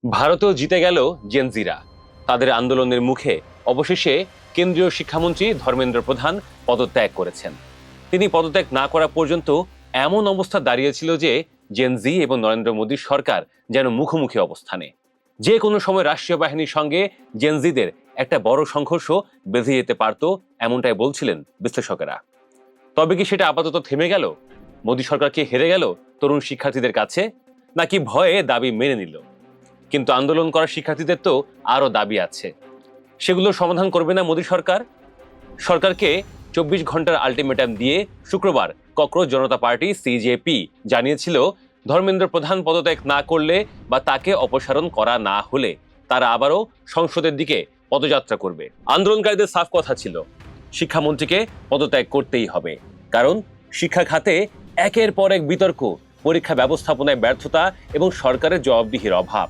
ভারতেও জিতে গেল জেনজিরা। তাদের আন্দোলনের মুখে অবশেষে কেন্দ্রীয় শিক্ষামন্ত্রী ধর্মেন্দ্র প্রধান পদত্যাগ করেছেন। তিনি পদত্যাগ না করা পর্যন্ত এমন অবস্থা দাঁড়িয়েছিল যে জেনজি এবং নরেন্দ্র মোদীর সরকার যেন মুখোমুখি অবস্থানে। যে কোনো সময় রাষ্ট্রীয় বাহিনীর সঙ্গে জেনজিদের একটা বড় সংঘর্ষ বেঁধে যেতে পারত, এমনটাই বলছিলেন বিশ্লেষকেরা। তবে কি সেটা আপাতত থেমে গেল? মোদী সরকার কি হেরে গেল তরুণ শিক্ষার্থীদের কাছে, নাকি ভয়ে দাবি মেনে নিল? কিন্তু আন্দোলন করা শিক্ষার্থীদের তো আরো দাবি আছে। সেগুলো সমাধান করবে না মোদী সরকার? সরকারকে 24 ঘন্টার আলটিমেটাম দিয়ে শুক্রবার ককরোচ জনতা পার্টি সিজেপি জানিয়েছিল, ধর্মেন্দ্র প্রধান পদত্যাগ না করলে বা তাকে অপসারণ করা না হলে তারা আবারও সংসদের দিকে পদযাত্রা করবে। আন্দোলনকারীদের সাফ কথা ছিল, শিক্ষামন্ত্রীকে পদত্যাগ করতেই হবে, কারণ শিক্ষা খাতে একের পর এক বিতর্ক, পরীক্ষা ব্যবস্থাপনায় ব্যর্থতা এবং সরকারের জবাবদিহির অভাব।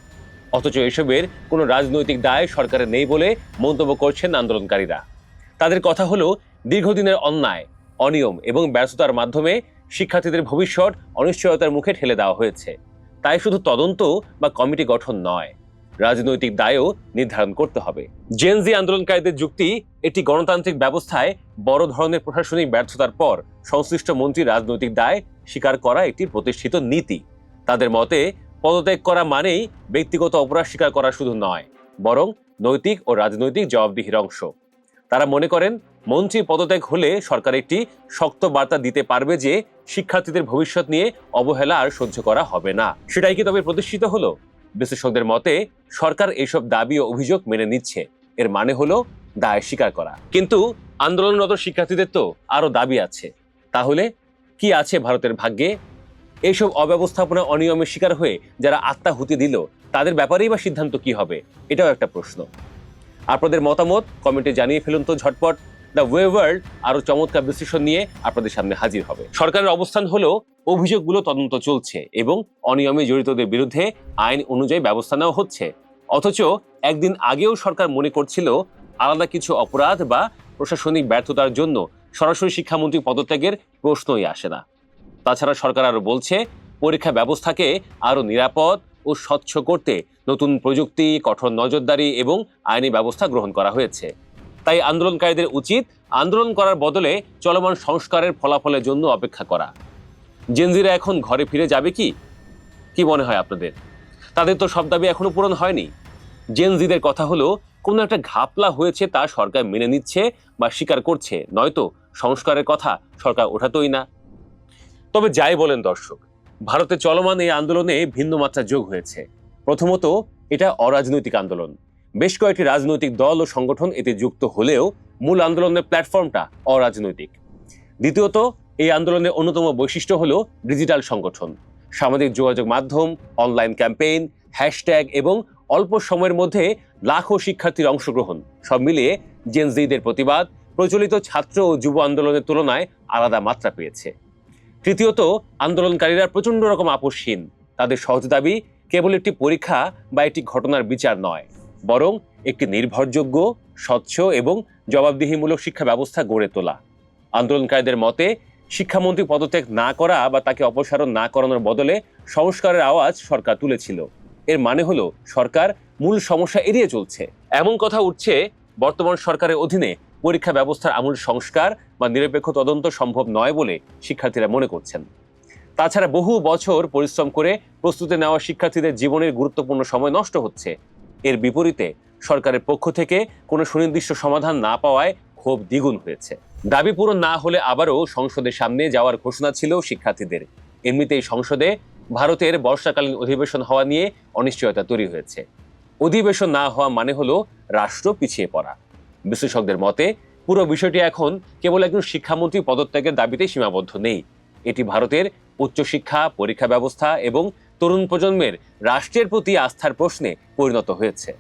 অথচ এসবের কোনো রাজনৈতিক দায় সরকারের নেই বলে মন্তব্য করছেন আন্দোলনকারীরা। তাদের কথা হলো, দীর্ঘদিনের অন্যায়, অনিয়ম এবং ব্যর্থতার মাধ্যমে শিক্ষার্থীদের ভবিষ্যৎ অনিশ্চয়তার মুখে ঠেলে দেওয়া হয়েছে। তাই শুধু তদন্ত বা কমিটি গঠন নয়, রাজনৈতিক দায়ও নির্ধারণ করতে হবে। জেনজি আন্দোলনকারীদের যুক্তি, একটি গণতান্ত্রিক ব্যবস্থায় বড় ধরনের প্রশাসনিক ব্যর্থতার পর সংশ্লিষ্ট মন্ত্রী রাজনৈতিক দায় স্বীকার করা একটি প্রতিষ্ঠিত নীতি। তাদের মতে পদত্যাগ করা মানেই ব্যক্তিগত অপরাধ স্বীকার করা শুধু নয়, বরং নৈতিক ও রাজনৈতিক জবাবদিহির অংশ। তারা মনে করেন, মন্ত্রী পদত্যাগ হলে সরকার একটি শক্ত বার্তা দিতে পারবে যে শিক্ষার্থীদের ভবিষ্যৎ নিয়ে অবহেলা আর সহ্য করা হবে না। সেটাই কি তবে প্রতিষ্ঠিত হলো? বিশ্লেষকদের মতে সরকার এসব দাবি ও অভিযোগ মেনে নিচ্ছে, এর মানে হলো দায় স্বীকার করা। কিন্তু আন্দোলনরত শিক্ষার্থীদের তো আরো দাবি আছে। তাহলে কি আছে ভারতের ভাগ্যে? এইসব অব্যবস্থাপনা, অনিয়মের শিকার হয়ে যারা আত্মাহুতি দিল, তাদের ব্যাপারেই বা সিদ্ধান্ত কি হবে? এটাও একটা প্রশ্ন। আপনাদের মতামত কমেন্টে জানিয়ে ফেলুন তো ঝটপট। দ্য ওয়ে ওয়ার্ল্ড আরো চমৎকার বিশ্লেষণ নিয়ে আপনাদের সামনে হাজির হবে। সরকারের অবস্থান হলো, অভিযোগগুলো তদন্ত চলছে এবং অনিয়মে জড়িতদের বিরুদ্ধে আইন অনুযায়ী ব্যবস্থা নেওয়া হচ্ছে। অথচ একদিন আগেও সরকার মনে করছিল আলাদা কিছু অপরাধ বা প্রশাসনিক ব্যর্থতার জন্য সরাসরি শিক্ষামন্ত্রী পদত্যাগের প্রশ্নই আসে না। তাছাড়া সরকার আরো বলছে, পরীক্ষা ব্যবস্থাকে আরো নিরাপদ ও স্বচ্ছ করতে নতুন প্রযুক্তি, কঠোর নজরদারি এবং আইনি ব্যবস্থা গ্রহণ করা হয়েছে। তাই আন্দোলনকারীদের উচিত আন্দোলন করার বদলে চলমান সংস্কারের ফলাফলের জন্য অপেক্ষা করা। জেনজিরা এখন ঘরে ফিরে যাবে কি? কি মনে হয় আপনাদের? তাদের তো সব দাবি এখনো পূরণ হয়নি। জেনজিদের কথা হলো, কোনো একটা ঘাপলা হয়েছে তা সরকার মেনে নিচ্ছে বা স্বীকার করছে, নয়তো সংস্কারের কথা সরকার ওঠাতোই না। তবে যাই বলেন দর্শক, ভারতে চলমান এই আন্দোলনে ভিন্ন মাত্রা যোগ হয়েছে। প্রথমত, এটা অরাজনৈতিক আন্দোলন। বেশ কয়েকটি রাজনৈতিক দল ও সংগঠন এতে যুক্ত হলেও মূল আন্দোলনের প্ল্যাটফর্মটা অরাজনৈতিক। দ্বিতীয়ত, এই আন্দোলনের অন্যতম বৈশিষ্ট্য হলো ডিজিটাল সংগঠন। সামাজিক যোগাযোগ মাধ্যম, অনলাইন ক্যাম্পেইন, হ্যাশট্যাগ এবং অল্প সময়ের মধ্যে লাখো শিক্ষার্থীর অংশগ্রহণ, সব মিলিয়ে জেনজিদের প্রতিবাদ প্রচলিত ছাত্র ও যুব আন্দোলনের তুলনায় আলাদা মাত্রা পেয়েছে। তৃতীয়ত, আন্দোলনকারীরা প্রচন্ড রকম আপোষহীন। তাদের সহজ দাবি কেবল একটি পরীক্ষা বা একটি ঘটনার বিচার নয়, বরং একটি নির্ভরযোগ্য, স্বচ্ছ এবং জবাবদিহিমূলক শিক্ষা ব্যবস্থা গড়ে তোলা। আন্দোলনকারীদের মতে শিক্ষামন্ত্রী পদত্যাগ না করা বা তাকে অপসারণ না করানোর বদলে সংস্কারের আওয়াজ সরকার তুলেছিল। এর মানে হলো সরকার মূল সমস্যা এড়িয়ে চলছে। এমন কথা উঠছে, বর্তমান সরকারের অধীনে পরীক্ষা ব্যবস্থার আমূল সংস্কার বা নিরপেক্ষ তদন্ত সম্ভব নয় বলে শিক্ষার্থীরা মনে করছেন। তাছাড়া বহু বছর পরিশ্রম করে প্রস্তুতি নেওয়া শিক্ষার্থীদের জীবনের গুরুত্বপূর্ণ সময় নষ্ট হচ্ছে। এর বিপরীতে সরকারের পক্ষ থেকে কোনো সুনির্দিষ্ট সমাধান না পাওয়ায় ক্ষোভ দ্বিগুণ হয়েছে। দাবি পূরণ না হলে আবারও সংসদের সামনে যাওয়ার ঘোষণা ছিল শিক্ষার্থীদের। এমনিতেই সংসদে ভারতের বর্ষাকালীন অধিবেশন হওয়া নিয়ে অনিশ্চয়তা তৈরি হয়েছে। অধিবেশন না হওয়া মানে হলো রাষ্ট্র পিছিয়ে পড়া। বিশ্লেষকদের মতে পুরো বিষয়টি এখন কেবল একজন শিক্ষামন্ত্রী পদত্যাগের দাবিতে সীমাবদ্ধ নেই। এটি ভারতের উচ্চশিক্ষা, পরীক্ষা ব্যবস্থা এবং তরুণ প্রজন্মের রাষ্ট্রের প্রতি আস্থার প্রশ্নে পরিণত হয়েছে।